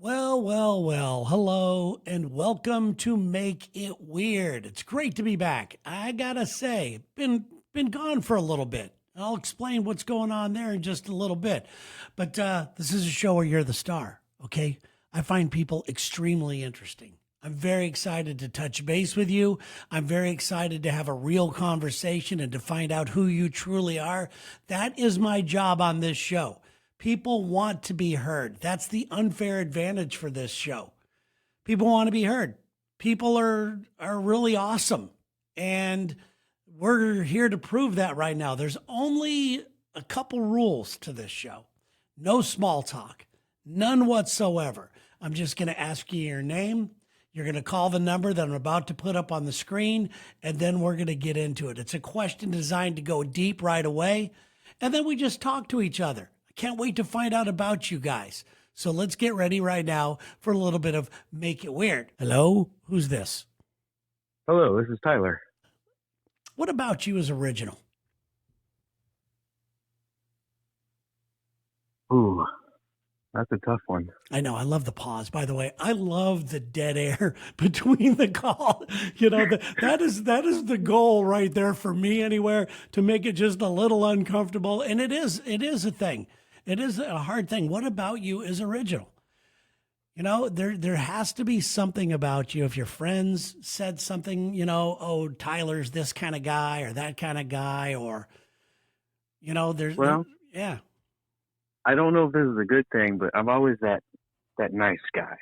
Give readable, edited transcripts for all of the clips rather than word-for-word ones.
Well, well, well. Hello and welcome to Make It Weird. It's great to be back. I gotta say, been gone for a little bit. I'll explain what's going on there in just a little bit. But this is a show where you're the star, okay? I find people extremely interesting. I'm very excited to touch base with you. I'm very excited to have a real conversation and to find out who you truly are. That is my job on this show. People want to be heard. That's the unfair advantage for this show. People want to be heard. People are really awesome. And we're here to prove that right now. There's only a couple rules to this show. No small talk. None whatsoever. I'm just going to ask you your name. You're going to call the number that I'm about to put up on the screen, and then we're going to get into it. It's a question designed to go deep right away, and then we just talk to each other. Can't wait to find out about you guys. So let's get ready right now for a little bit of Make It Weird. Hello? Who's this? Hello, this is Tyler. What about you is original? Ooh, that's a tough one. I know. I love the pause. By the way, I love the dead air between the call. That is the goal right there for me anywhere, to make it just a little uncomfortable. And it is a thing. It is a hard thing. What about you is original? There has to be something about you. If your friends said something, oh, Tyler's this kind of guy or that kind of guy, or, Well, yeah. I don't know if this is a good thing, but I'm always that nice guy.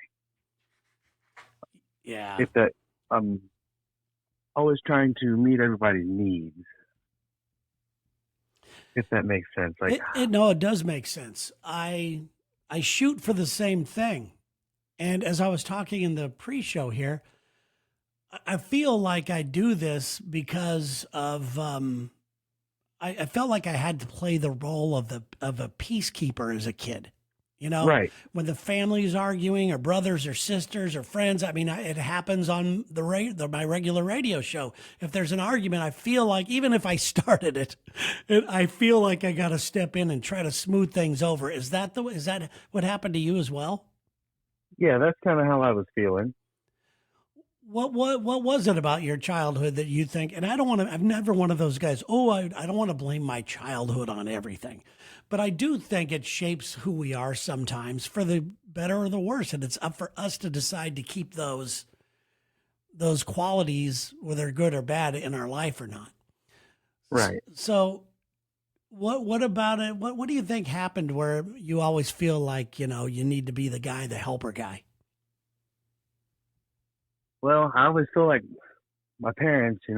Yeah. If that I'm always trying to meet everybody's needs. If that makes sense. Like No, it does make sense. I shoot for the same thing. And as I was talking in the pre-show here, I feel like I do this because of I felt like I had to play the role of a peacekeeper as a kid. right. When the family's arguing, or brothers or sisters or friends. I mean, it happens on my regular radio show. If there's an argument, I feel like, even if I started I feel like I got to step in and try to smooth things over. Is that what happened to you as well? Yeah, that's kind of how I was feeling. What was it about your childhood that you think? And I don't want to. I'm never one of those guys. Oh, I don't want to blame my childhood on everything, but I do think it shapes who we are sometimes, for the better or the worse, and it's up for us to decide to keep those qualities, whether they're good or bad, in our life or not. Right. So, what about it? What do you think happened where you always feel like you need to be the guy, the helper guy? Well, I always feel like my parents, they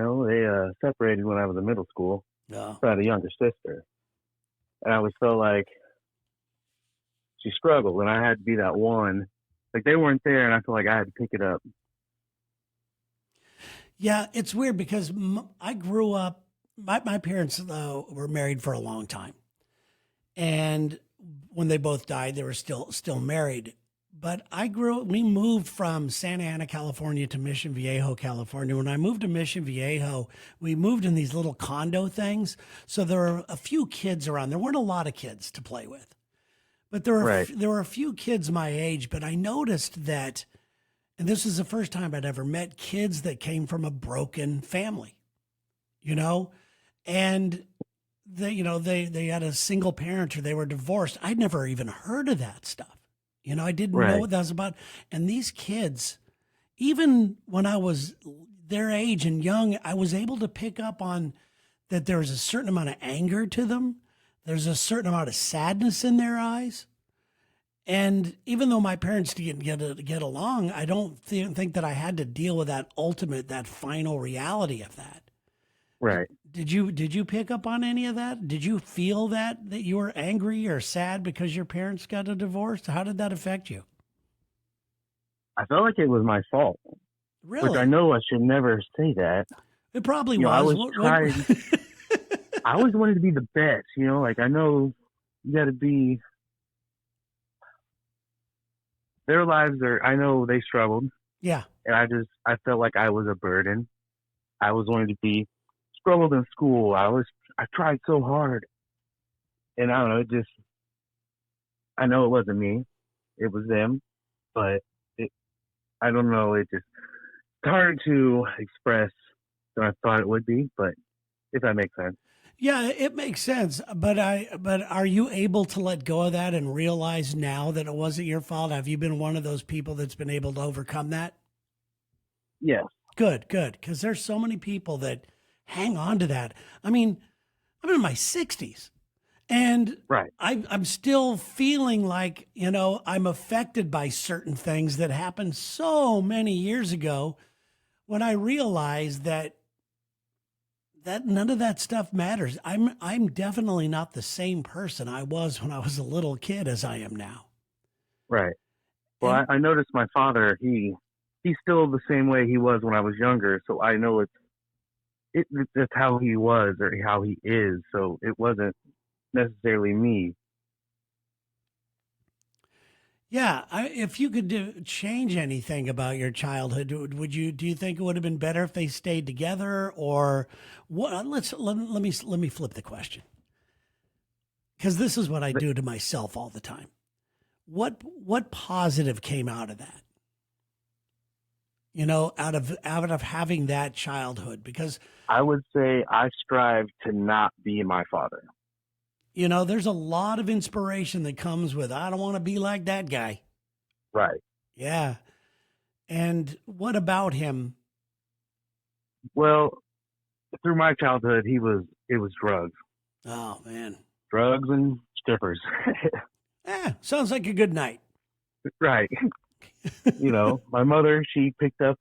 separated when I was in middle school. Yeah. So I had a younger sister. And I always felt like she struggled and I had to be that one. Like they weren't there and I feel like I had to pick it up. Yeah, it's weird because I grew up. My parents were married for a long time, and when they both died, they were still married. But we moved from Santa Ana, California to Mission Viejo, California. When I moved to Mission Viejo, we moved in these little condo things. So there were a few kids around. There weren't a lot of kids to play with, but Right. there were a few kids my age. But I noticed that, and this is the first time I'd ever met kids that came from a broken family, and they had a single parent, or they were divorced. I'd never even heard of that stuff. I didn't know Right. what that was about. And these kids, even when I was their age and young, I was able to pick up on that there was a certain amount of anger to them. There's a certain amount of sadness in their eyes. And even though my parents didn't get along, I don't think that I had to deal with that final reality of that. Right. Did you pick up on any of that? Did you feel that you were angry or sad because your parents got a divorce? How did that affect you? I felt like it was my fault, which I Really? know I should never say that. It probably I was. was trying, I always wanted to be the best, like I know you got to be, their lives I know they struggled Yeah. and I felt like I was a burden. I was wanting to be struggled in school. I tried so hard and I don't know, I know it wasn't me. It was them. but I don't know. It's hard to express than I thought it would be, but if that makes sense. Yeah, it makes sense. But are you able to let go of that and realize now that it wasn't your fault? Have you been one of those people that's been able to overcome that? Yes. Good, good. Because there's so many people that hang on to that. I mean, I'm in my 60s and Right. I'm still feeling like, I'm affected by certain things that happened so many years ago when I realized that none of that stuff matters. I'm definitely not the same person I was when I was a little kid as I am now. Right. Well, And I noticed my father. He's still the same way he was when I was younger. So I know it's just how he was or how he is. So it wasn't necessarily me. yeah, if you could change anything about your childhood, would you? Do you think it would have been better if they stayed together, or what? Let me flip the question, because this is what I But do to myself all the time. What positive came out of that? Out of having that childhood, because I would say I strive to not be my father. there's a lot of inspiration that comes with I don't want to be like that guy. Right. Yeah. And what about him? Well, through my childhood, it was Oh man. drugs and strippers. Sounds like a good night. Right. My mother, she picked up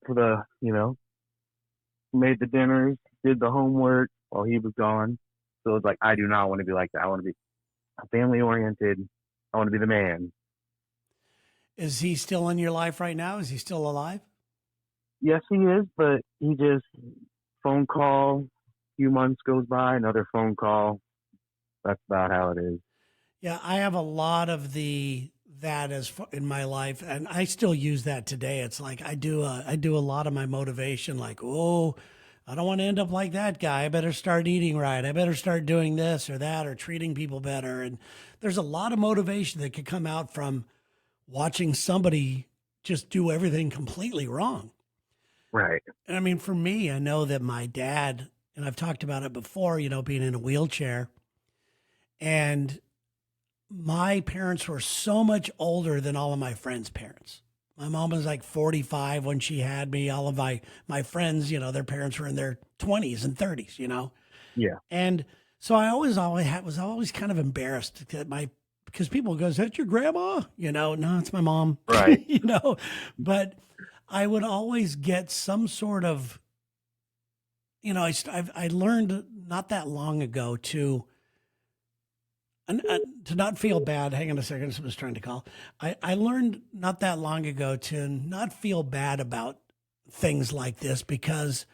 made the dinners, did the homework while he was gone. So it's like, I do not want to be like that. I want to be family oriented. I want to be the man. Is he still in your life right now? Is he still alive? Yes, he is, but he just phone call, few months goes by, another phone call. That's about how it is. Yeah, I have a lot of that in my life, and I still use that today. It's like I do a lot of my motivation, like, oh, I don't want to end up like that guy. I better start eating right. I better start doing this or that or treating people better. And there's a lot of motivation that could come out from watching somebody just do everything completely wrong. Right. And I mean, for me, I know that my dad, and I've talked about it before, being in a wheelchair, and my parents were so much older than all of my friends' parents. My mom was like 45 when she had me. All of my friends, their parents were in their 20s and 30s. Yeah. And so I was always kind of embarrassed that because people go, "Is that your grandma?" No, it's my mom. Right. But I would always get some sort of, I learned not that long ago to not feel bad. Hang on a second. Someone's trying to call. I learned not that long ago to not feel bad about things like this because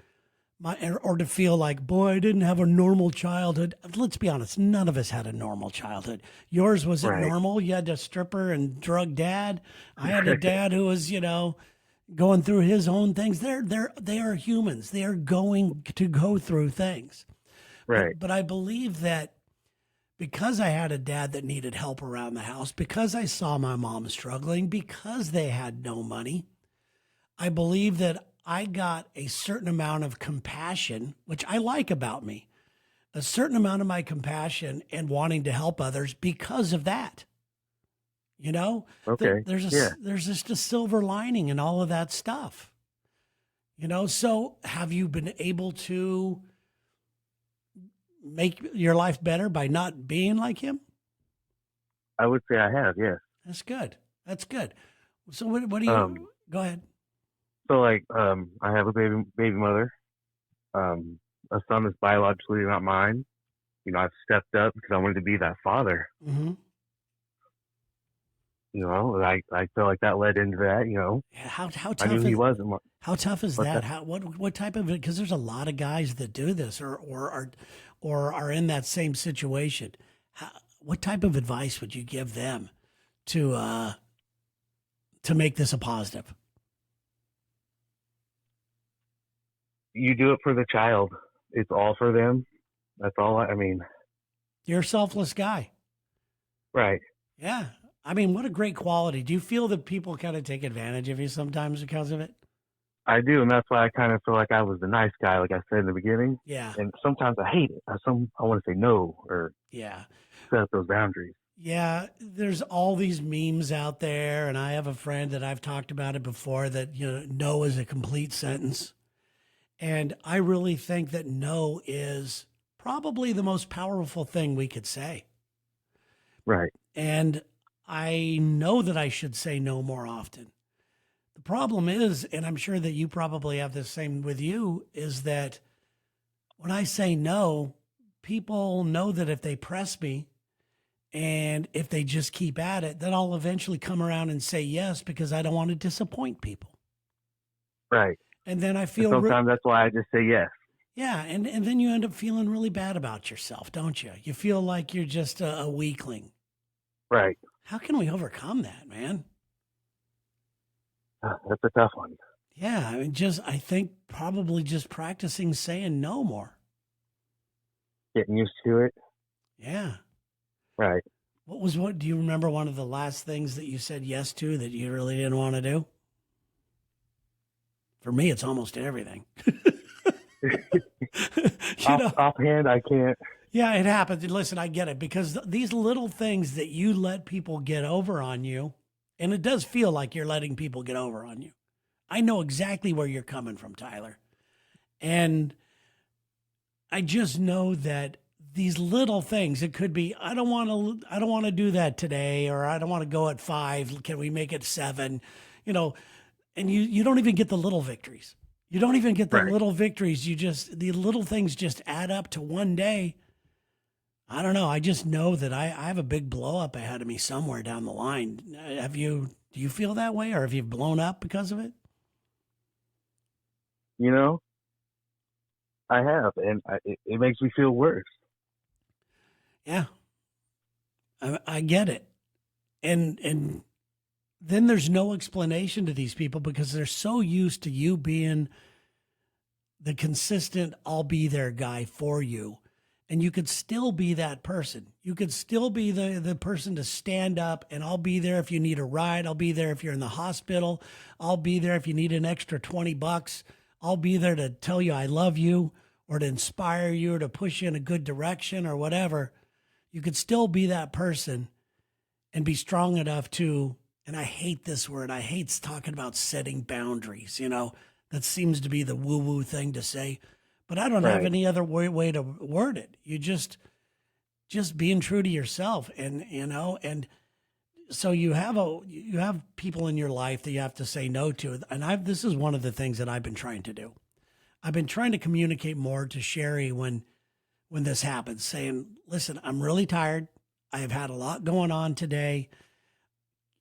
or to feel like, boy, I didn't have a normal childhood. Let's be honest. None of us had a normal childhood. Yours, was it Right. normal? You had a stripper and drug dad. I had a dad who was, going through his own things. They are humans. They are going to go through things. Right. But I believe that because I had a dad that needed help around the house, because I saw my mom struggling, because they had no money, I believe that I got a certain amount of compassion, which I like about me, a certain amount of my compassion and wanting to help others because of that. Okay. Yeah. There's just a silver lining in all of that stuff. So have you been able to make your life better by not being like him? I would say I have, yes. That's good. That's good. So what do Um, you go ahead? so like, I have a baby mother, a son that's biologically not mine. I've stepped up because I wanted to be that father. Hmm. I feel like that led into that. Yeah, how I knew tough he is wasn't. how tough is What's that? that? What type of, because there's a lot of guys that do this or are in that same situation. How, what type of advice would you give them to to make this a positive? You do it for the child. It's all for them. That's all. I mean, You're a selfless guy. right. Yeah. I mean, what a great quality. Do you feel that people kind of take advantage of you sometimes because of it? I do, and that's why I kind of feel like I was the nice guy, like I said in the beginning. Yeah. And sometimes I hate it. I want to say no or Yeah. set up those boundaries. Yeah, there's all these memes out there, and I have a friend that I've talked about it before that, no is a complete sentence. And I really think that no is probably the most powerful thing we could say. Right. And I know that I should say no more often. The problem is, and I'm sure that you probably have the same with you, is that when I say no, people know that if they press me and if they just keep at it, then I'll eventually come around and say yes because I don't want to disappoint people. Right. And then I And feel sometimes that's why I just say yes. yeah, and then you end up feeling really bad about yourself, don't you? You feel like you're just a weakling. Right. How can we overcome that, man? That's a tough one. Yeah, I mean, I think probably just practicing saying no more. Getting used to it. Yeah. Right. What do you remember one of the last things that you said yes to that you really didn't want to do? For me, it's almost everything. Offhand, I can't. Yeah, it happens. Listen, I get it because these little things that you let people get over on you, and it does feel like you're letting people get over on you. I know exactly where you're coming from, Tyler. And I just know that these little things, it could be, I don't want to do that today, or I don't want to go at 5. Can we make it 7? And you don't even get the little victories. You don't even get the Right. little victories. The little things just add up to one day. I don't know. I just know that I have a big blow up ahead of me somewhere down the line. Do you feel that way, or have you blown up because of it? You know, I have, and it makes me feel worse. Yeah, I get it. And then there's no explanation to these people because they're so used to you being the consistent, I'll be there guy for you. And you could still be that person. You could still be the person to stand up and I'll be there if you need a ride. I'll be there if you're in the hospital. I'll be there if you need an extra $20. I'll be there to tell you I love you or to inspire you or to push you in a good direction or whatever. You could still be that person and be strong enough to, and I hate this word. I hate talking about setting boundaries. That seems to be the woo-woo thing to say. But I don't have Right. any other way to word it. You just being true to yourself, and so you have people in your life that you have to say no to, and this is one of the things that I've been trying to do. I've been trying to communicate more to Sherry when this happens, saying, "Listen, I'm really tired. I have had a lot going on today.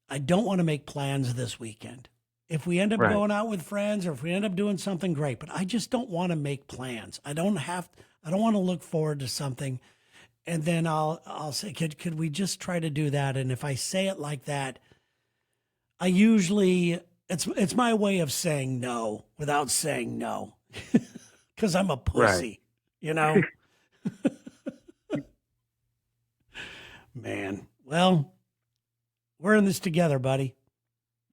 I don't want to make plans this weekend. If we end up Right. going out with friends or if we end up doing something great, but I just don't want to make plans. I don't want to look forward to something." And then I'll say, could we just try to do that? And if I say it like that, I usually, it's my way of saying no without saying no. Cause I'm a pussy, Man. Well, we're in this together, buddy.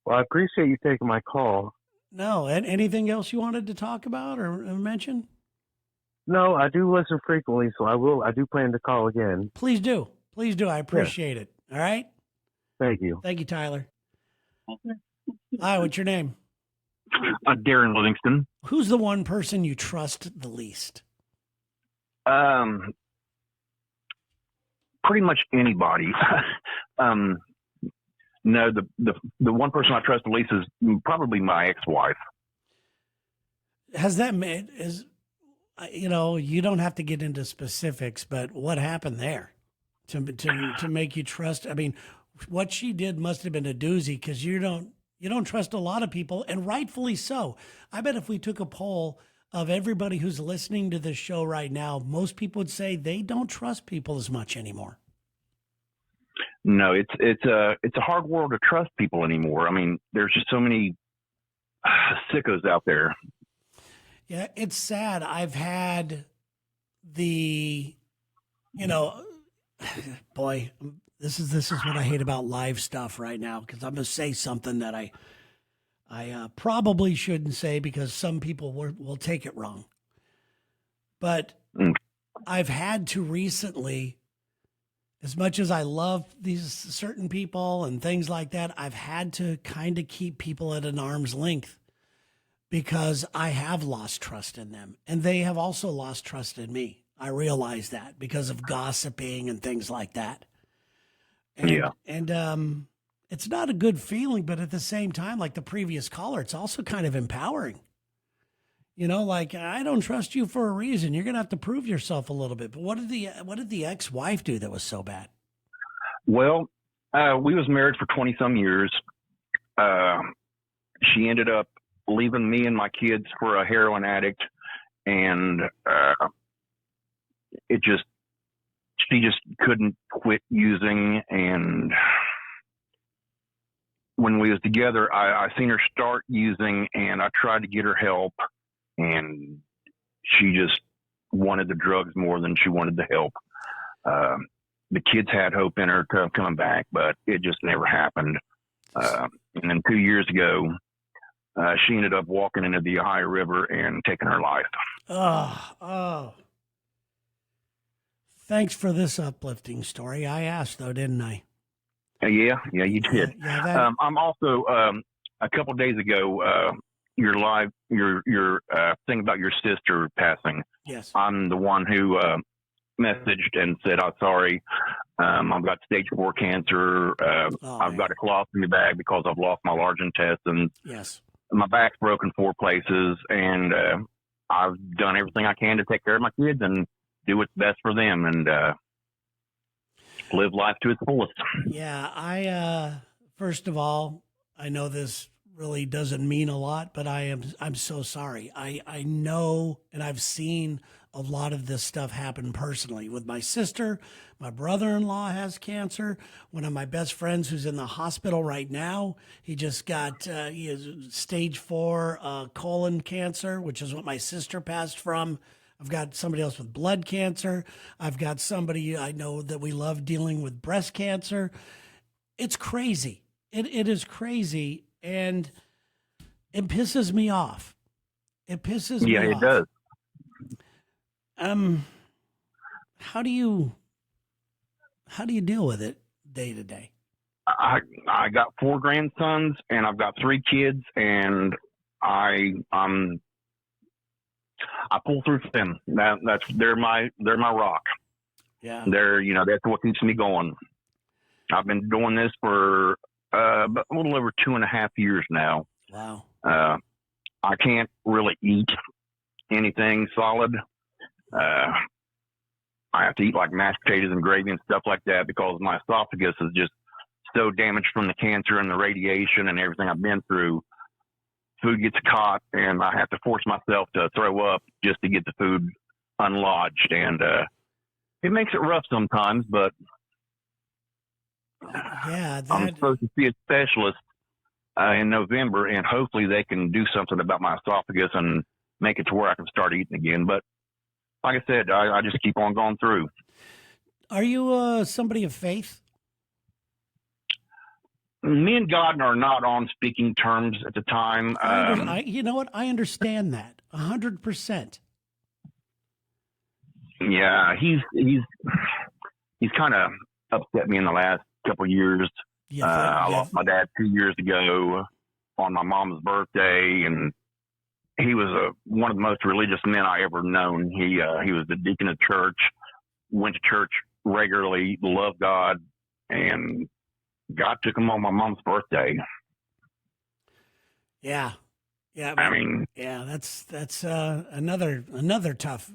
Well, I appreciate you taking my call. No, and anything else you wanted to talk about or mention? No, I do listen frequently, so I do plan to call again. Please do. Please do. I appreciate it. All right. Thank you. Thank you, Tyler. Hi, what's your name? Daren Livingston. Who's the one person you trust the least? Pretty much anybody. No, the one person I trust the least is probably my ex-wife. Has that made you don't have to get into specifics, but what happened there to make you trust? I mean, what she did must have been a doozy because you don't trust a lot of people, and rightfully so. I bet if we took a poll of everybody who's listening to this show right now, most people would say they don't trust people as much anymore. No, it's a hard world to trust people anymore. I mean, there's just so many sickos out there. Yeah, it's sad. I've had boy, This is what I hate about live stuff right now, because I'm going to say something that I probably shouldn't say because some people will take it wrong. But Mm. I've had to recently, as much as I love these certain people and things like that, I've had to kind of keep people at an arm's length because I have lost trust in them, and they have also lost trust in me. I realize that because of gossiping and things like that. And, Yeah. And it's not a good feeling, but at the same time, like the previous caller, it's also kind of empowering. You know, like, I don't trust you for a reason. You're gonna have to prove yourself a little bit. But what did the ex-wife do that was so bad? Well, we was married for 20 some years. She ended up leaving me and my kids for a heroin addict, and she just couldn't quit using. And when we was together, I seen her start using, and I tried to get her help, and she just wanted the drugs more than she wanted the help. The kids had hope in her to coming back, but it just never happened. And then 2 years ago, she ended up walking into the Ohio River and taking her life. Oh. Thanks for this uplifting story. I asked, though, didn't I? Yeah, you did. Yeah, I'm also a couple of days ago. Your thing about your sister passing. yes. I'm the one who messaged and said, "I'm sorry. I've got stage 4 cancer. I've got a colostomy bag because I've lost my large intestines. Yes. My back's broken 4 places, and I've done everything I can to take care of my kids and do what's best for them, and live life to its fullest." Yeah, I first of all, I know this really doesn't mean a lot, but I'm so sorry. I know, and I've seen a lot of this stuff happen personally with my sister. My brother-in-law has cancer. One of my best friends who's in the hospital right now, he just got he has stage 4 colon cancer, which is what my sister passed from. I've got somebody else with blood cancer. I've got somebody I know that we love dealing with breast cancer. It's crazy. It is crazy, and it pisses me off. It pisses me off. Yeah, it does. How do you deal with it day to day? I got 4 grandsons, and I've got 3 kids, and I pull through for them. They're my rock. Yeah. That's what keeps me going. I've been doing this for a little over 2.5 years now. Wow. I can't really eat anything solid. I have to eat like mashed potatoes and gravy and stuff like that because my esophagus is just so damaged from the cancer and the radiation and everything I've been through. Food gets caught, and I have to force myself to throw up just to get the food unlodged. And it makes it rough sometimes, but yeah, I'm supposed to see a specialist in November, and hopefully they can do something about my esophagus and make it to where I can start eating again. But like I said, I just keep on going through. Are you somebody of faith? Me and God are not on speaking terms at the time. You know what? I understand that 100%. Yeah, he's kind of upset me in the last couple of years. I lost my dad 2 years ago on my mom's birthday, and he was one of the most religious men I ever known. He was the deacon of church, went to church regularly, loved God, and God took him on my mom's birthday. Yeah. I mean, yeah, that's another tough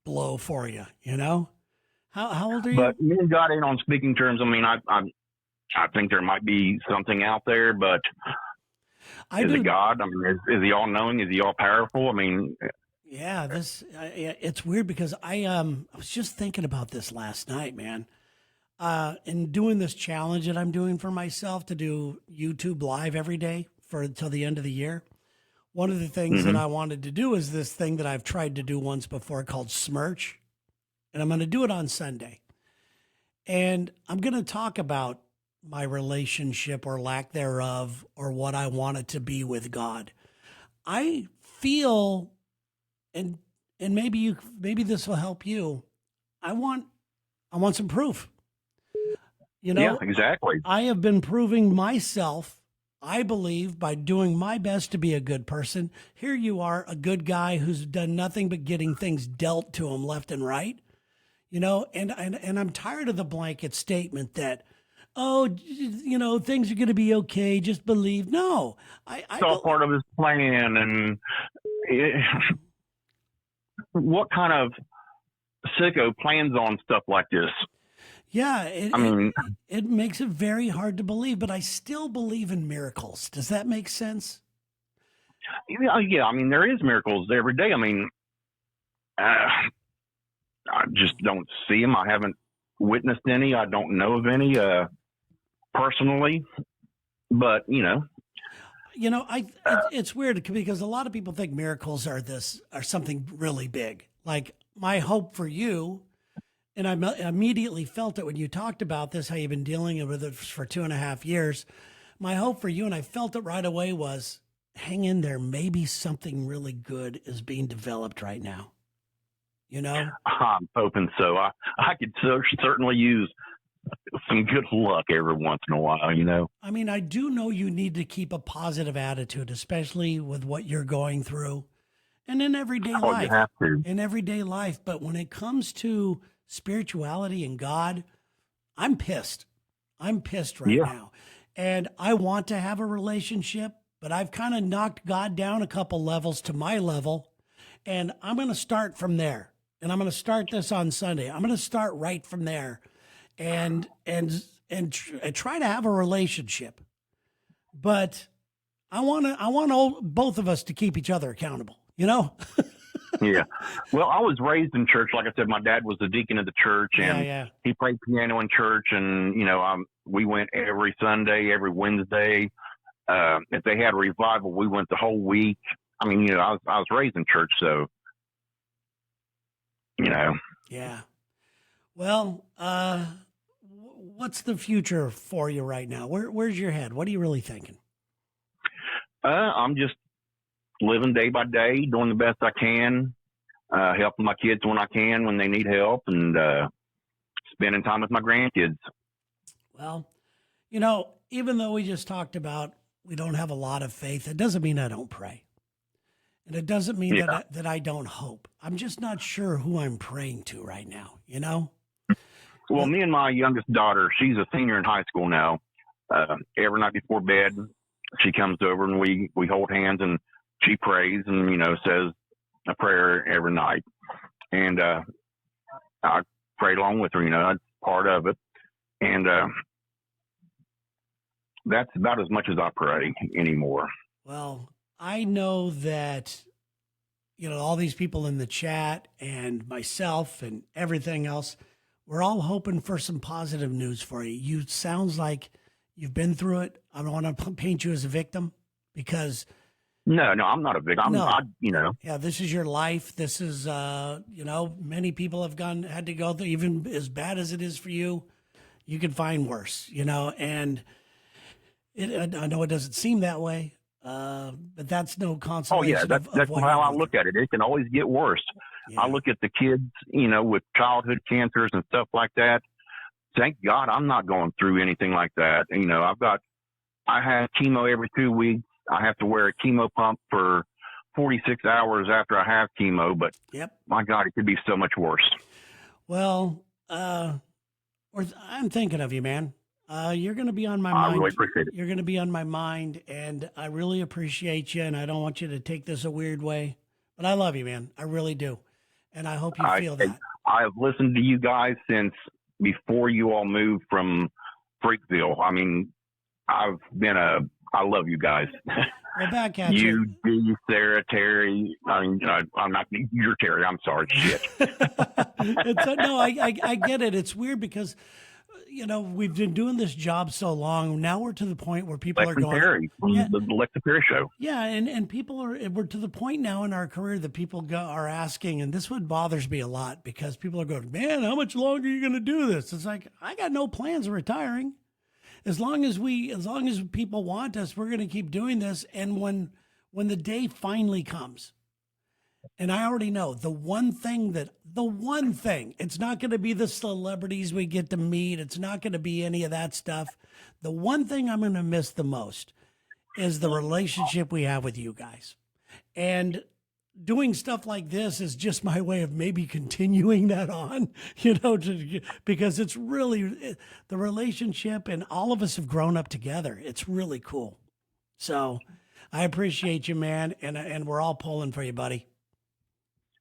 blow for you. You know, how old are you? But me and God ain't on speaking terms. I mean, I think there might be something out there, but is it God? I mean, is he all knowing? Is he all powerful? I mean, yeah, it's weird because I was just thinking about this last night, man. In doing this challenge that I'm doing for myself to do YouTube live every day until the end of the year. One of the things that I wanted to do is this thing that I've tried to do once before called Smirch, and I'm going to do it on Sunday. And I'm going to talk about my relationship or lack thereof or what I want it to be with God. I feel, and maybe this will help you. I want some proof. Yeah, exactly. I have been proving myself, I believe, by doing my best to be a good person. Here you are, a good guy who's done nothing but getting things dealt to him left and right. And I'm tired of the blanket statement that, oh, things are going to be okay. Just believe. No, It's all part of his plan. And what kind of sicko plans on stuff like this? Yeah, it makes it very hard to believe, but I still believe in miracles. Does that make sense? Yeah. I mean, there is miracles every day. I mean, I just don't see them. I haven't witnessed any. I don't know of any personally, but it's weird because a lot of people think miracles are something really big. Like my hope for you, and I immediately felt it when you talked about this, how you've been dealing with it for 2.5 years. My hope for you, and I felt it right away, was hang in there. Maybe something really good is being developed right now. I'm hoping so. I could certainly use some good luck every once in a while, I mean, I do know you need to keep a positive attitude, especially with what you're going through and in everyday life. You have to. In everyday life. But when it comes to spirituality and God, I'm pissed. I'm pissed right now. And I want to have a relationship, but I've kind of knocked God down a couple levels to my level. And I'm going to start from there. And I'm going to start this on Sunday. I'm going to start right from there and try to have a relationship. But I want both of us to keep each other accountable, Yeah. Well, I was raised in church. Like I said, my dad was the deacon of the church, and he played piano in church. And, we went every Sunday, every Wednesday. If they had a revival, we went the whole week. I mean, I was raised in church, so, Yeah. Well, what's the future for you right now? Where's your head? What are you really thinking? I'm just living day by day, doing the best I can, helping my kids when I can, when they need help, and spending time with my grandkids. Well, even though we just talked about we don't have a lot of faith, it doesn't mean I don't pray. And it doesn't mean that I don't hope. I'm just not sure who I'm praying to right now, Well, me and my youngest daughter, she's a senior in high school now. Every night before bed, she comes over and we hold hands and she prays and, says a prayer every night. And I pray along with her, that's part of it. And that's about as much as I pray anymore. Well, I know that, all these people in the chat and myself and everything else, we're all hoping for some positive news for you. You sounds like you've been through it. I don't want to paint you as a victim because. No, I'm not a victim. Yeah, this is your life. This is, many people have had to go through, even as bad as it is for you, you can find worse, and I know it doesn't seem that way. But that's no consolation. Oh yeah, that's how I look at it. It can always get worse. Yeah. I look at the kids, with childhood cancers and stuff like that. Thank God I'm not going through anything like that. I have chemo every 2 weeks. I have to wear a chemo pump for 46 hours after I have chemo. But my God, it could be so much worse. Well, I'm thinking of you, man. You're going to be on my mind. I really appreciate it. You're going to be on my mind, and I really appreciate you, and I don't want you to take this a weird way, but I love you, man. I really do, and I hope you feel that. I've listened to you guys since before you all moved from Freakville. I mean, I love you guys. Well, back at you. You, Sarah, Terry. I mean, I'm not, you're Terry. I'm sorry. Shit. No, I get it. It's weird because, we've been doing this job so long. Now we're to the point where people Lex are going, Perry from the Lex Perry Show. Yeah, and we're to the point now in our career that people are asking, and this one bothers me a lot because people are going, man, how much longer are you going to do this? It's like, I got no plans of retiring. As long as people want us, we're going to keep doing this. And when the day finally comes, and I already know the one thing, it's not going to be the celebrities we get to meet. It's not going to be any of that stuff. The one thing I'm going to miss the most is the relationship we have with you guys. And doing stuff like this is just my way of maybe continuing that on, because it's really the relationship, and all of us have grown up together. It's really cool. So I appreciate you, man. And we're all pulling for you, buddy.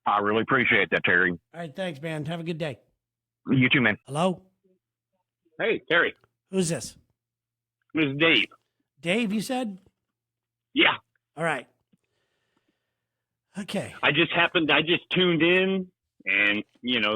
I really appreciate that, Terry. All right. Thanks, man. Have a good day. You too, man. Hello? Hey, Terry. Who's this? This is Dave. Dave, you said? Yeah. All right. Okay. I just tuned in, and,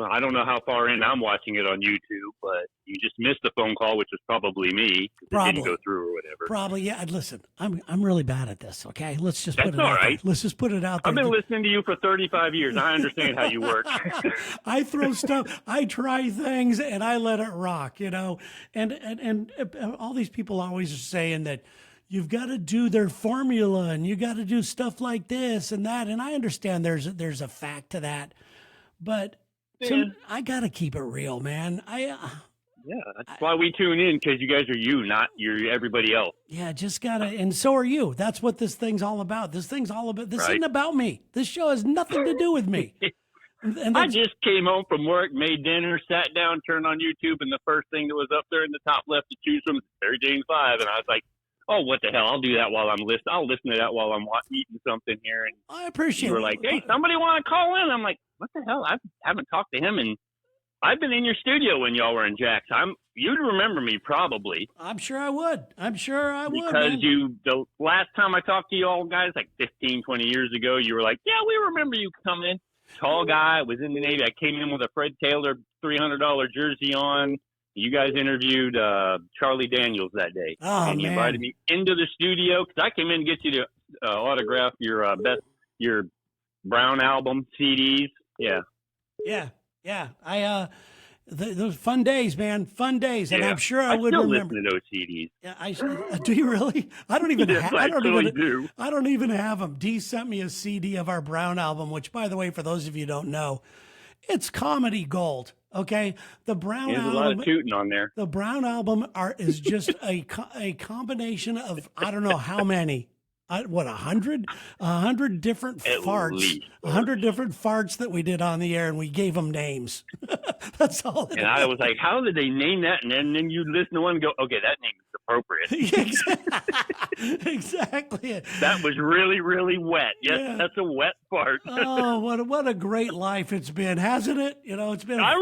I don't know how far in I'm watching it on YouTube, but you just missed the phone call, which was probably me. It didn't go through or whatever. Probably, yeah. Listen, I'm really bad at this, okay? Let's just put it all out right. there. Let's just put it out there. I've been listening to you for 35 years. I understand how you work. I throw stuff, I try things, and I let it rock, and all these people always are saying that you've got to do their formula and you got to do stuff like this and that. And I understand there's a fact to that, but I got to keep it real, man. Yeah, that's why we tune in, because you guys are not everybody else. Yeah, just gotta, and so are you. That's what this thing's all about. This isn't about me. This show has nothing to do with me. And I just came home from work, made dinner, sat down, turned on YouTube, and the first thing that was up there in the top left to choose from is Terry James Live, and I was like, oh, what the hell? I'll do that while I'm listening. I'll listen to that while I'm eating something here. And I appreciate it. You were like, hey, somebody want to call in? I'm like, what the hell? I haven't talked to him, and I've been in your studio when y'all were in Jack's. You'd remember me probably. I'm sure I would. Because the last time I talked to you all guys, like 15, 20 years ago, you were like, yeah, we remember you coming in. Tall guy, was in the Navy. I came in with a Fred Taylor $300 jersey on. You guys interviewed Charlie Daniels that day. Oh, and you invited me into the studio because I came in to get you to autograph your Brown album CDs. Yeah. Those fun days, man. Fun days, and I'm sure I would still remember. Listen to those CDs. Yeah, do you really? I don't even. Yes, I don't even have them. Dee sent me a CD of our Brown album, which, by the way, for those of you who don't know, it's comedy gold. Okay, the Brown There's album. a lot of tooting on there. The Brown album is just a combination of I don't know how many. 100 different farts, 100 different farts that we did on the air, and we gave them names. That's all. And I was like, how did they name that? And then you listen to one and go, okay, that name is appropriate. Exactly. That was really, really wet. Yes, yeah. That's a wet fart. Oh, what a great life it's been, hasn't it? It's been. I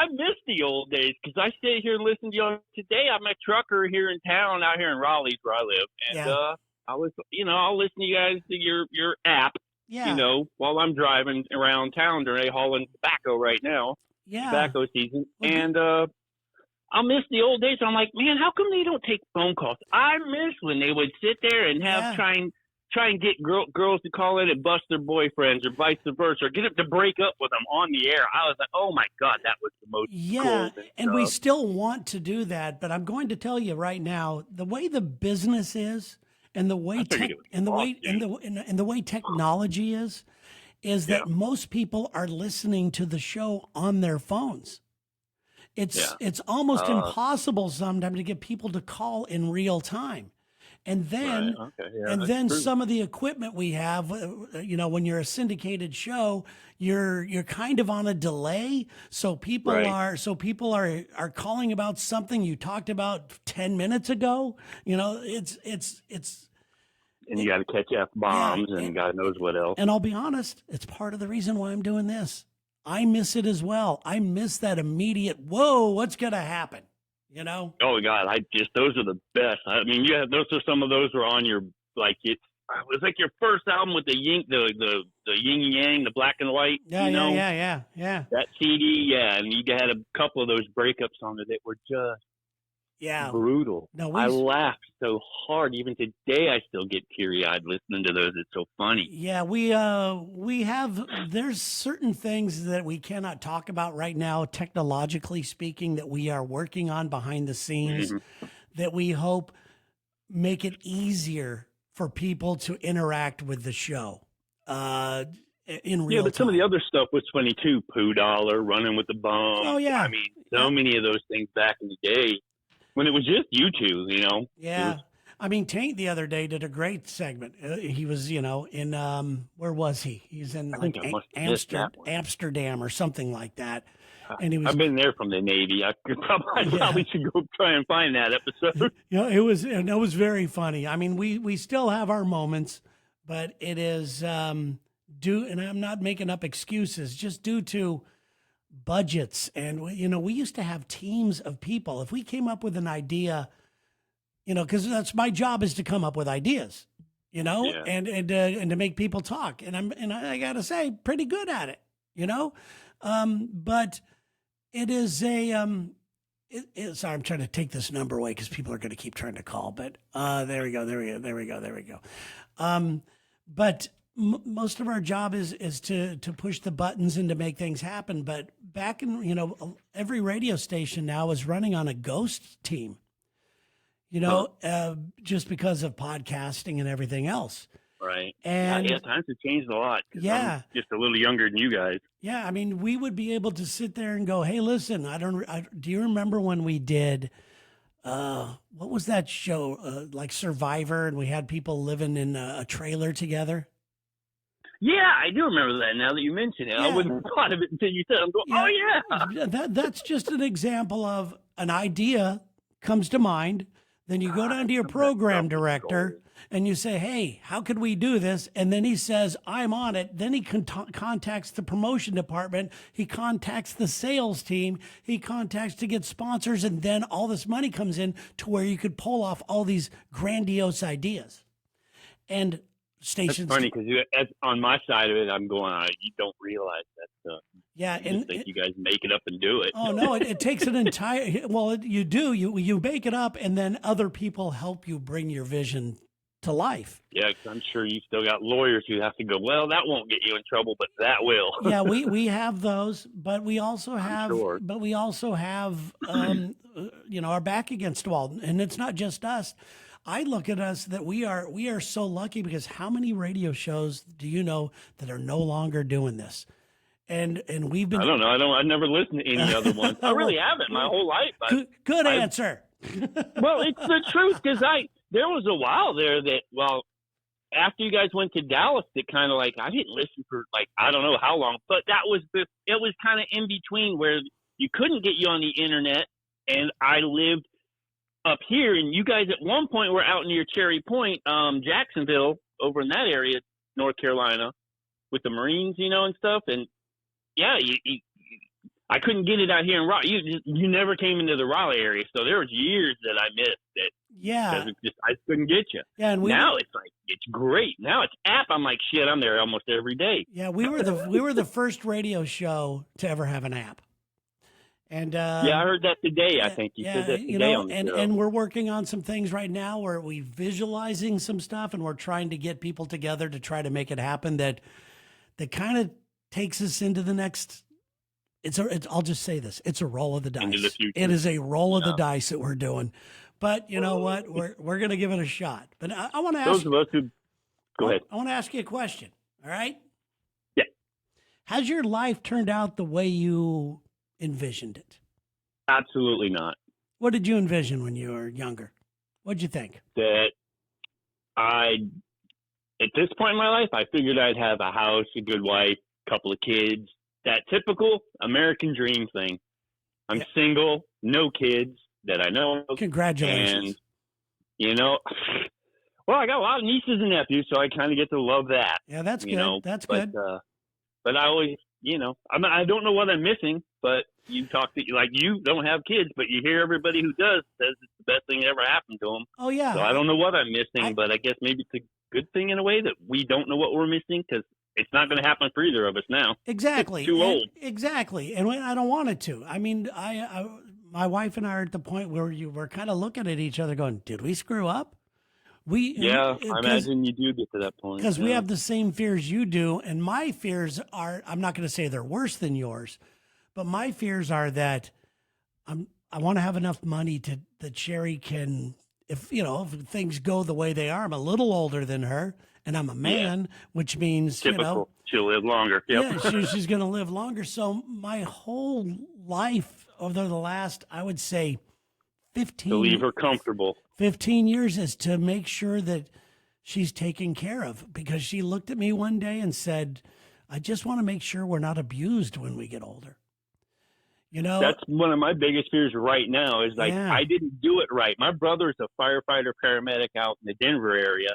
miss the old days because I stay here and listen to you today. I'm a trucker here in town, out here in Raleigh, where I live, and I'll listen to you guys to your app, while I'm driving around town during hauling tobacco right now, tobacco season. And I'll miss the old days. I'm like, man, how come they don't take phone calls? I miss when they would sit there and have try and get girls to call in and bust their boyfriends or vice versa, or get them to break up with them on the air. I was like, oh my God, that was the most cool and we still want to do that. But I'm going to tell you right now, the way the business is, and the way the way technology is that most people are listening to the show on their phones. It's almost impossible sometimes to get people to call in real time. And then some of the equipment we have, when you're a syndicated show, you're kind of on a delay. So people are calling about something you talked about 10 minutes ago. And you got to catch F-bombs and God knows what else. And I'll be honest, it's part of the reason why I'm doing this. I miss it as well. I miss that immediate, whoa, what's going to happen? Oh God, those are the best. I mean, some of those were on your, it was like your first album with the yin and yang, the black and white. Yeah. That CD, and you had a couple of those breakups on it that were just Yeah. Brutal. No, I laughed so hard. Even today, I still get teary-eyed listening to those. It's so funny. Yeah, we have, there's certain things that we cannot talk about right now, technologically speaking, that we are working on behind the scenes that we hope make it easier for people to interact with the show in real time. Yeah, but some of the other stuff was funny too. Pooh Dollar, Running with the Bum. Oh, yeah. I mean, so many of those things back in the day when it was just you two, you know. Yeah. I mean, Taint the other day did a great segment. He was, in where was he? He's in like Amsterdam or something like that. And he was. I've been there from the Navy. I probably should go try and find that episode. It was very funny. I mean, we still have our moments, but it is due, and I'm not making up excuses, just due to budgets. And we used to have teams of people. If we came up with an idea, because that's my job, is to come up with ideas, and to make people talk. And I gotta say, pretty good at it, but it is sorry, I'm trying to take this number away because people are going to keep trying to call, but there we go. But most of our job is to push the buttons and to make things happen. But back in, every radio station now is running on a ghost team, just because of podcasting and everything else. Right. And times have changed a lot. Yeah. I'm just a little younger than you guys. Yeah. I mean, we would be able to sit there and go, hey, listen, do you remember when we did, what was that show? Like Survivor, and we had people living in a trailer together? Yeah, I do remember that now that you mention it. Yeah. I wouldn't have thought of it until you said it. I'm going, oh, yeah. That's just an example of an idea comes to mind. Then you go down to your program director and you say, hey, how could we do this? And then he says, I'm on it. Then he contacts the promotion department. He contacts the sales team. He contacts to get sponsors. And then all this money comes in to where you could pull off all these grandiose ideas. And stations. That's funny because on my side of it, I'm going, you don't realize that stuff. Yeah, and think you guys make it up and do it. Oh no, it takes an entire. Well, you do. You make it up, and then other people help you bring your vision to life. Yeah, because I'm sure you still got lawyers who have to go, well, that won't get you in trouble, but that will. Yeah, we have those, but we also have, our back against the wall, and it's not just us. I look at us that we are so lucky, because how many radio shows do you know that are no longer doing this? And we've been. I don't know. I never listened to any other ones. I really haven't my whole life. Good answer. Well, it's the truth, because there was a while there that, after you guys went to Dallas, that kind of I didn't listen for I don't know how long, but it was kind of in between where you couldn't get you on the internet, and I lived up here, and you guys at one point were out near Cherry Point, Jacksonville, over in that area, North Carolina, with the Marines, and stuff, and yeah, I couldn't get it out here in Raleigh. You never came into the Raleigh area, so there was years that I missed it. Yeah, because I couldn't get you. Yeah, and now it's great. Now it's app. I'm like, shit, I'm there almost every day. Yeah, we were the first radio show to ever have an app. And I heard that today. I think you said that today on the show. And we're working on some things right now where we're visualizing some stuff, and we're trying to get people together to try to make it happen. That kind of takes us into the next. I'll just say this: it's a roll of the dice. Into the future. It is a roll of the dice that we're doing. But you know what? We're going to give it a shot. But I want to ask. Those of us who go ahead. I want to ask you a question. All right. Yeah. Has your life turned out the way you envisioned it? Absolutely not. What did you envision when you were younger? What'd you think? That at this point in my life, I figured I'd have a house, a good wife, a couple of kids, that typical American dream thing. I'm single, no kids that I know of. Congratulations. And, well, I got a lot of nieces and nephews, so I kind of get to love that. Yeah, that's good. That's good. But I always, I don't know what I'm missing, but you talk to, you don't have kids, but you hear everybody who does says it's the best thing that ever happened to them. Oh, yeah. So I don't know what I'm missing, but I guess maybe it's a good thing in a way that we don't know what we're missing, because it's not going to happen for either of us now. Exactly. It's too old. Exactly. And I don't want it to. I mean, my wife and I are at the point where we're kind of looking at each other going, did we screw up? I imagine you do get to that point. Because we have the same fears you do. And my fears are, I'm not going to say they're worse than yours, but my fears are that I want to have enough money that Sherry can, if things go the way they are, I'm a little older than her and I'm a man, which means, typical. She'll live longer. Yep. Yeah, she's going to live longer. So my whole life over the last, I would say 15, to leave her comfortable. 15 years is to make sure that she's taken care of, because she looked at me one day and said, I just want to make sure we're not abused when we get older. That's one of my biggest fears right now is I didn't do it right. My brother's a firefighter paramedic out in the Denver area,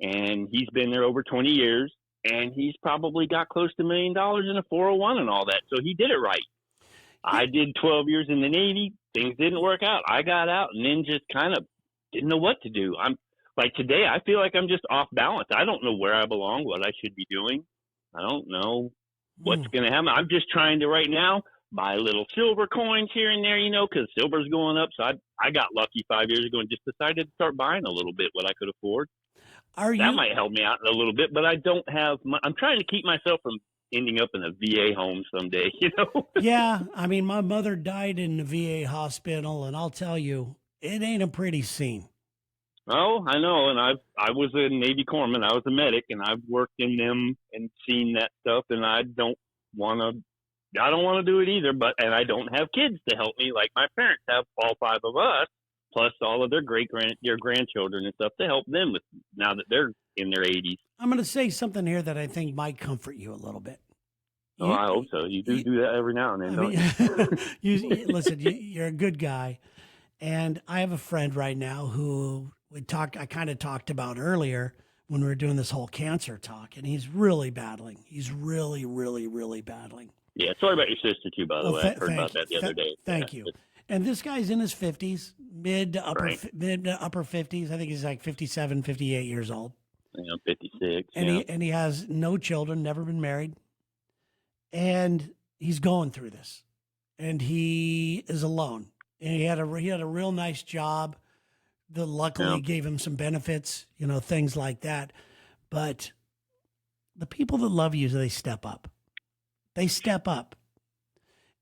and he's been there over 20 years, and he's probably got close to $1 million in a 401 and all that. So he did it right. I did 12 years in the Navy. Things didn't work out. I got out and then just kind of didn't know what to do. I'm like today, I feel like I'm just off balance. I don't know where I belong, what I should be doing. I don't know what's going to happen. I'm just trying to right now buy little silver coins here and there, because silver's going up. So I got lucky 5 years ago and just decided to start buying a little bit what I could afford. That might help me out a little bit, but I don't have. I'm trying to keep myself from ending up in a VA home someday. Yeah, I mean, my mother died in the VA hospital, and I'll tell you, it ain't a pretty scene. Oh, I know, and I was a Navy corpsman. I was a medic, and I've worked in them and seen that stuff, and I don't want to do it either. And I don't have kids to help me like my parents have, all 5 of us, plus all of their grandchildren and stuff to help them with now that they're in their 80s. I'm going to say something here that I think might comfort you a little bit. I hope so. You do that every now and then, don't you? Listen, you're a good guy. And I have a friend right now who I kind of talked about earlier when we were doing this whole cancer talk, and he's really battling. He's really, really, really battling. Yeah, sorry about your sister too, by the way. I heard about that the other day. Thank you. And this guy's in his 50s, mid to upper 50s. I think he's like 57, 58 years old. 56. And he has no children, never been married. And he's going through this. And he is alone. And he had a real nice job that luckily gave him some benefits, things like that. But the people that love you, they step up. They step up.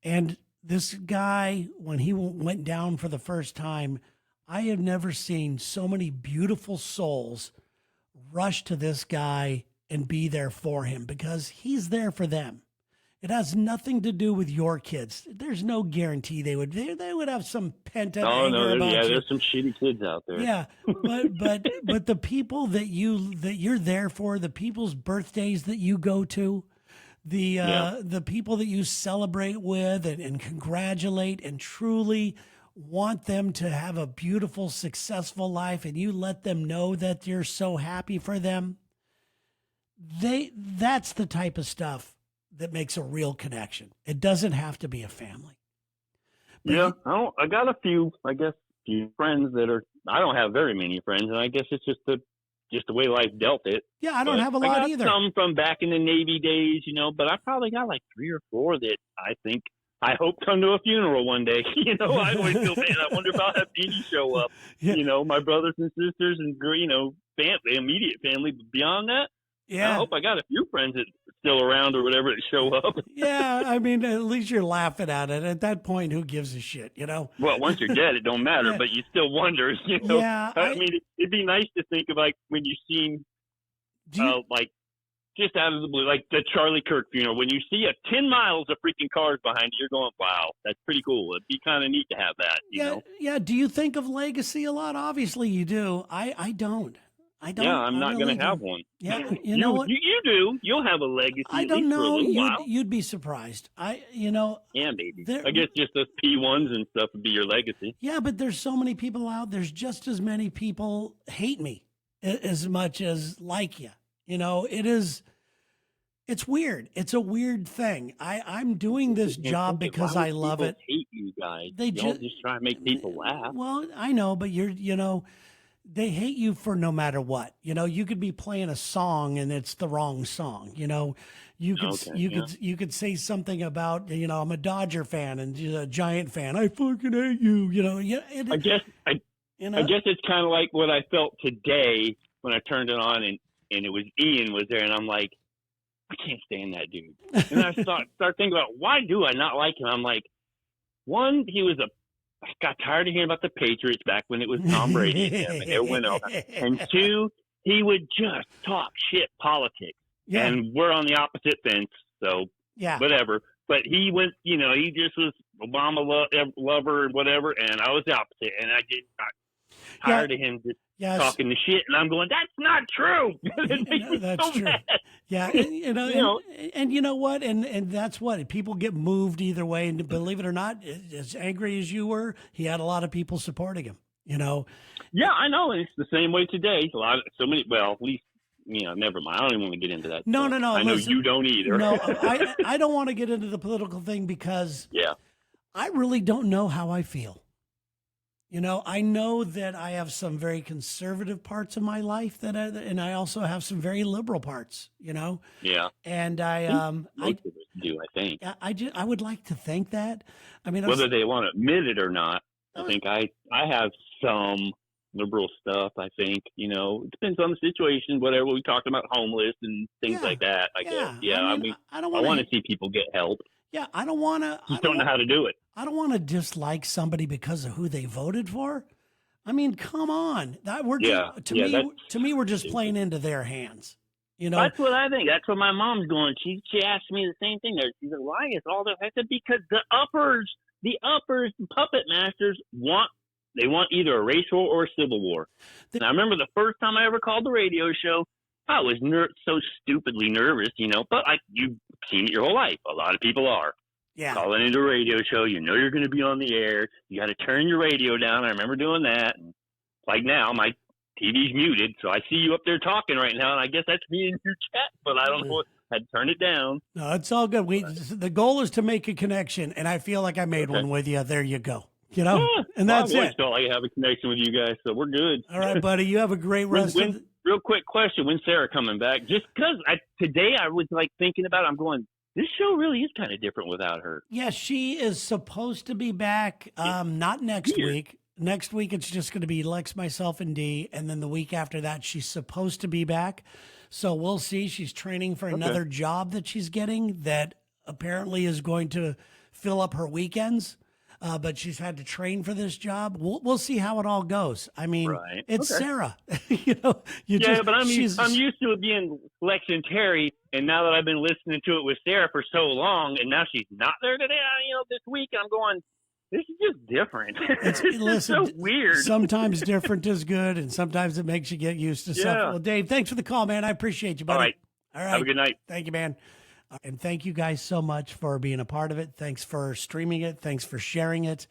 And this guy, when he went down for the first time, I have never seen so many beautiful souls rush to this guy and be there for him, because he's there for them. It has nothing to do with your kids. There's no guarantee they would have some pent up anger about you. There's some shitty kids out there. Yeah, but the people that you're there for, the people's birthdays that you go to, the people that you celebrate with and congratulate and truly want them to have a beautiful, successful life, and you let them know that you're so happy for them. That's the type of stuff that makes a real connection. It doesn't have to be a family. But I got a few friends that are. I don't have very many friends, and I guess it's just the way life dealt it. Yeah, I don't have a lot either. Some from back in the Navy days, but I probably got like 3 or 4 that I hope come to a funeral one day. I always feel bad. I wonder if I'll have any show up. Yeah. My brothers and sisters and family, immediate family. But beyond that, I hope I got a few friends that are still around or whatever that show up. Yeah, I mean, at least you're laughing at it. At that point, who gives a shit, Well, once you're dead, it don't matter, but you still wonder, Yeah, I mean, it'd be nice to think of like when you've seen, like just out of the blue, like the Charlie Kirk funeral, when you see 10 miles of freaking cars behind you, you're going, wow, that's pretty cool. It'd be kind of neat to have that, you know? Yeah. Do you think of legacy a lot? Obviously you do. I don't. Yeah, I'm not going to have one. Yeah, you know what? You do. You'll have a legacy. I don't know. You'd be surprised. Yeah, maybe. I guess just those P1s and stuff would be your legacy. Yeah, but there's so many people out. There's just as many people hate me as much as like you. It's weird. It's a weird thing. I'm doing this job because I love it. Hate you guys. They just try to make people laugh. Well, I know, but they hate you for no matter what. You know, you could be playing a song and it's the wrong song. You know, you could say something about, you know, I'm a Dodger fan and a Giant fan. I fucking hate you. You know, I guess it's kind of like what I felt today when I turned it on and it was Ian was there, and I'm like, I can't stand that dude. And I start thinking about, why do I not like him? I'm like, one, I got tired of hearing about the Patriots back when it was Tom Brady and it went over. And two, he would just talk shit politics. Yeah. And we're on the opposite fence, so whatever. But he went, you know, he just was Obama lover and whatever, and I was the opposite. And I just got tired of him just talking the shit, and I'm going, that's not true. It makes me that's so true. mad. Yeah, and you know what, and that's what people get moved either way. And believe it or not, as angry as you were, he had a lot of people supporting him. You know. Yeah, I know, and it's the same way today. At least. You know, never mind. I don't even want to get into that. No. I know you don't either. No, I don't want to get into the political thing because I really don't know how I feel. You know, I know that I have some very conservative parts of my life and I also have some very liberal parts, you know? Yeah. And most of us do, I think. I would like to think that. I mean, whether they want to admit it or not, I think I have some liberal stuff, I think, you know, it depends on the situation, whatever. We talked about homeless and things like that, I guess. Yeah. I mean, I want to see people get help. Yeah. I don't want to. Just don't know how to do it. I don't want to dislike somebody because of who they voted for. I mean, come on. To me, we're just playing into their hands. You know, that's what I think. That's what my mom's going. She asked me the same thing. She said, "Why is all that?" I said, "Because the puppet masters want either a race war or a civil war." And I remember the first time I ever called the radio show, I was so stupidly nervous, you know. But you've seen it your whole life. A lot of people are. Yeah. Calling into a radio show, you know you're going to be on the air. You got to turn your radio down. I remember doing that. And like now, my TV's muted, so I see you up there talking right now, and I guess that's me in your chat, but I don't know. I had to turn it down. No, it's all good. The goal is to make a connection, and I feel like I made one with you. There you go. You know, and that's it. I felt like I have a connection with you guys, so we're good. All right, buddy. You have a great rest of the... Real quick question. When's Sarah coming back? Just because today I was like thinking about it, I'm going, this show really is kind of different without her. Yeah, she is supposed to be back. Not next week. Next week, it's just going to be Lex, myself, and Dee. And then the week after that, she's supposed to be back. So we'll see. She's training for another job that she's getting that apparently is going to fill up her weekends. But she's had to train for this job. We'll see how it all goes. I mean, it's Sarah. You know, but I'm used to it being Lex and Terry, and now that I've been listening to it with Sarah for so long, and now she's not there today, you know, this week, I'm going, this is just different. It's so weird. Sometimes different is good, and sometimes it makes you get used to stuff. Well, Dave, thanks for the call, man. I appreciate you, buddy. All right. Have a good night. Thank you, man. And thank you guys so much for being a part of it. Thanks for streaming it. Thanks for sharing it.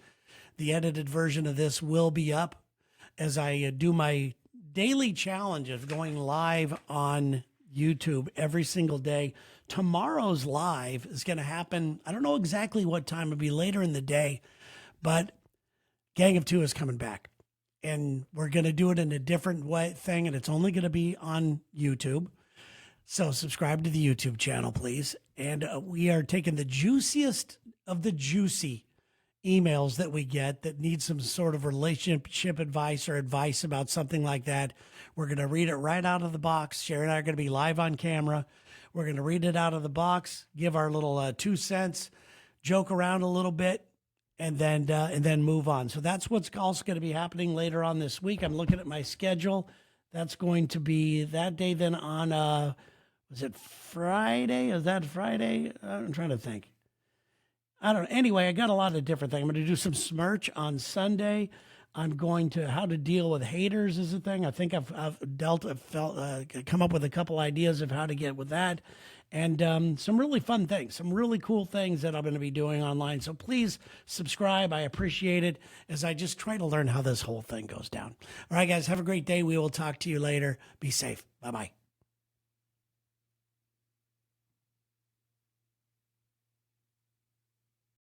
The edited version of this will be up as I do my daily challenge of going live on YouTube every single day. Tomorrow's live is going to happen. I don't know exactly what time. It'll be later in the day, but Gang of Two is coming back. And we're going to do it in a different thing, and it's only going to be on YouTube. So subscribe to the YouTube channel, please. And we are taking the juiciest of the juicy emails that we get that need some sort of relationship advice or advice about something like that. We're going to read it right out of the box. Sherry and I are going to be live on camera. We're going to read it out of the box, give our little 2 cents, joke around a little bit, and then move on. So that's what's also going to be happening later on this week. I'm looking at my schedule. That's going to be that day then on... was it Friday? Is that Friday? I'm trying to think. I don't know. Anyway, I got a lot of different things. I'm going to do some Smirch on Sunday. I'm going to how to deal with haters is a thing. I think I've come up with a couple ideas of how to get with that. And some really fun things, some really cool things that I'm going to be doing online. So please subscribe. I appreciate it as I just try to learn how this whole thing goes down. All right, guys, have a great day. We will talk to you later. Be safe. Bye-bye.